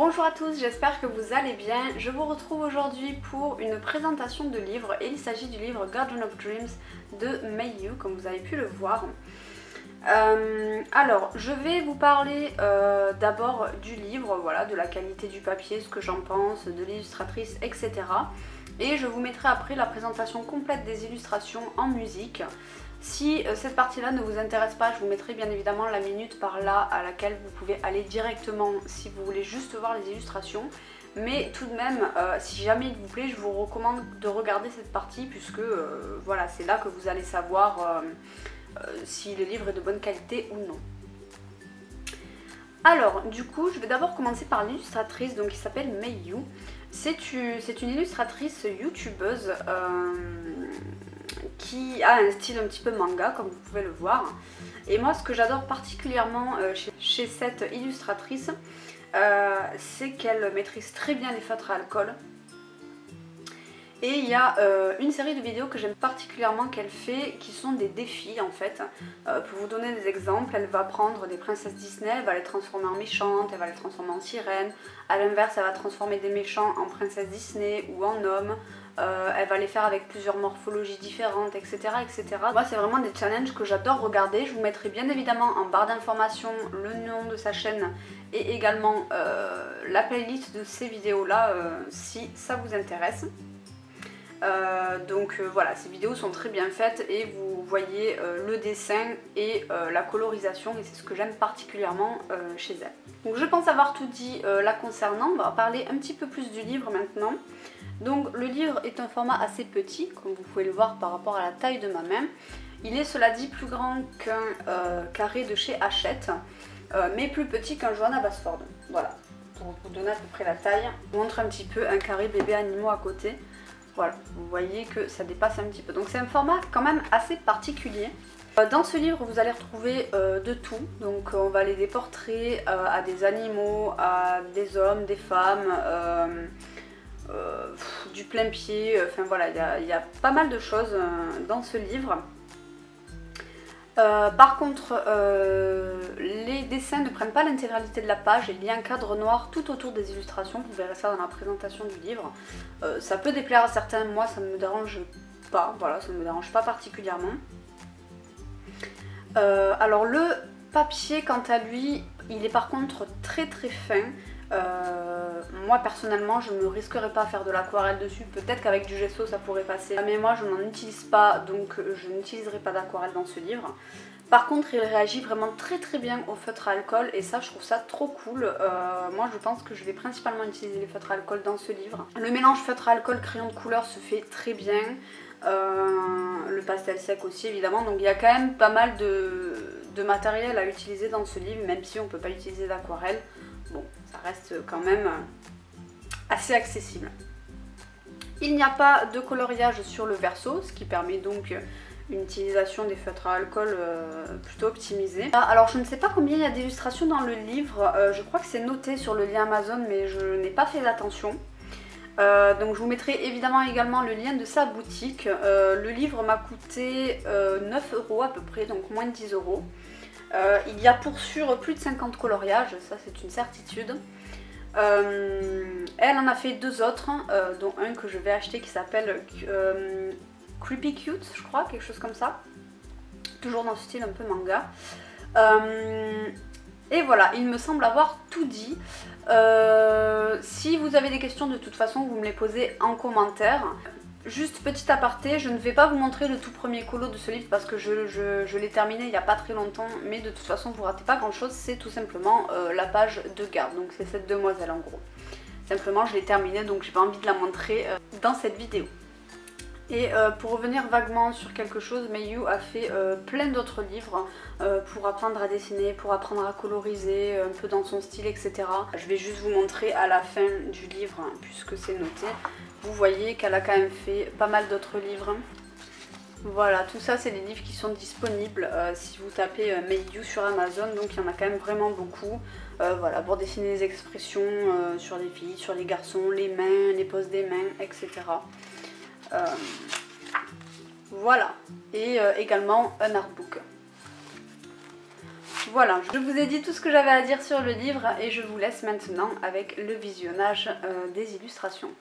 Bonjour à tous, j'espère que vous allez bien. Je vous retrouve aujourd'hui pour une présentation de livre et il s'agit du livre Garden of Dreams de Mei Yu, comme vous avez pu le voir. Alors, je vais vous parler d'abord du livre, voilà, de la qualité du papier, ce que j'en pense, de l'illustratrice, etc. Et je vous mettrai après la présentation complète des illustrations en musique. Si cette partie-là ne vous intéresse pas, je vous mettrai bien évidemment la minute par là à laquelle vous pouvez aller directement si vous voulez juste voir les illustrations. Mais tout de même, si jamais il vous plaît, je vous recommande de regarder cette partie puisque voilà, c'est là que vous allez savoir si le livre est de bonne qualité ou non. Alors, du coup, je vais d'abord commencer par l'illustratrice, donc qui s'appelle Mei Yu. C'est une illustratrice youtubeuse qui a un style un petit peu manga, comme vous pouvez le voir. Et moi, ce que j'adore particulièrement chez cette illustratrice, c'est qu'elle maîtrise très bien les feutres à alcool. Et il y a une série de vidéos que j'aime particulièrement qu'elle fait, qui sont des défis en fait. Pour vous donner des exemples, elle va prendre des princesses Disney, elle va les transformer en méchantes, elle va les transformer en sirènes. À l'inverse, elle va transformer des méchants en princesses Disney ou en hommes. Elle va les faire avec plusieurs morphologies différentes, etc. etc. Moi, c'est vraiment des challenges que j'adore regarder. Je vous mettrai bien évidemment en barre d'informations le nom de sa chaîne et également la playlist de ces vidéos-là si ça vous intéresse. Voilà, ces vidéos sont très bien faites et vous voyez le dessin et la colorisation et c'est ce que j'aime particulièrement chez elle. Donc je pense avoir tout dit la concernant. On va parler un petit peu plus du livre maintenant. Donc le livre est un format assez petit, comme vous pouvez le voir par rapport à la taille de ma main. Il est cela dit plus grand qu'un carré de chez Hachette, mais plus petit qu'un Johanna Basford. Voilà, pour vous donner à peu près la taille. Je vous montre un petit peu un carré bébé animaux à côté. Voilà, vous voyez que ça dépasse un petit peu. Donc c'est un format quand même assez particulier. Dans ce livre, vous allez retrouver de tout. Donc on va aller des portraits à des animaux, à des hommes, des femmes, du plein pied. Enfin voilà, il y a pas mal de choses dans ce livre. Par contre, les dessins ne prennent pas l'intégralité de la page et il y a un cadre noir tout autour des illustrations, vous verrez ça dans la présentation du livre. Ça peut déplaire à certains, moi ça ne me dérange pas, voilà, ça ne me dérange pas particulièrement. Alors le papier quant à lui, il est par contre très très fin. Moi personnellement je ne me risquerai pas à faire de l'aquarelle dessus, peut-être qu'avec du gesso ça pourrait passer, mais moi je n'en utilise pas donc je n'utiliserai pas d'aquarelle dans ce livre. Par contre il réagit vraiment très très bien au feutre à alcool et ça je trouve ça trop cool. Moi je pense que je vais principalement utiliser les feutres à alcool dans ce livre. Le mélange feutre à alcool crayon de couleur se fait très bien, le pastel sec aussi évidemment, donc il y a quand même pas mal de matériel à utiliser dans ce livre, même si on ne peut pas utiliser d'aquarelle. Bon, ça reste quand même assez accessible. Il n'y a pas de coloriage sur le verso, ce qui permet donc une utilisation des feutres à alcool plutôt optimisée. Alors je ne sais pas combien il y a d'illustrations dans le livre, je crois que c'est noté sur le lien Amazon mais je n'ai pas fait attention. Donc je vous mettrai évidemment également le lien de sa boutique. Le livre m'a coûté 9 € à peu près, donc moins de 10 €. Il y a pour sûr plus de 50 coloriages, ça c'est une certitude. Elle en a fait deux autres, dont un que je vais acheter qui s'appelle Creepy Cute, je crois, quelque chose comme ça. Toujours dans ce style un peu manga. Et voilà, il me semble avoir tout dit. Si vous avez des questions, de toute façon, vous me les posez en commentaire. Juste petit aparté, je ne vais pas vous montrer le tout premier colo de ce livre parce que je l'ai terminé il n'y a pas très longtemps, mais de toute façon vous ratez pas grand chose, c'est tout simplement la page de garde, donc c'est cette demoiselle en gros. Simplement je l'ai terminée donc j'ai pas envie de la montrer dans cette vidéo. Et pour revenir vaguement sur quelque chose, Mei Yu a fait plein d'autres livres pour apprendre à dessiner, pour apprendre à coloriser, un peu dans son style, etc. Je vais juste vous montrer à la fin du livre, hein, puisque c'est noté. Vous voyez qu'elle a quand même fait pas mal d'autres livres. Voilà, tout ça c'est des livres qui sont disponibles si vous tapez Mei Yu sur Amazon, donc il y en a quand même vraiment beaucoup. Voilà, pour dessiner les expressions sur les filles, sur les garçons, les mains, les poses des mains, etc. Voilà, et également un artbook. Voilà, je vous ai dit tout ce que j'avais à dire sur le livre et je vous laisse maintenant avec le visionnage des illustrations.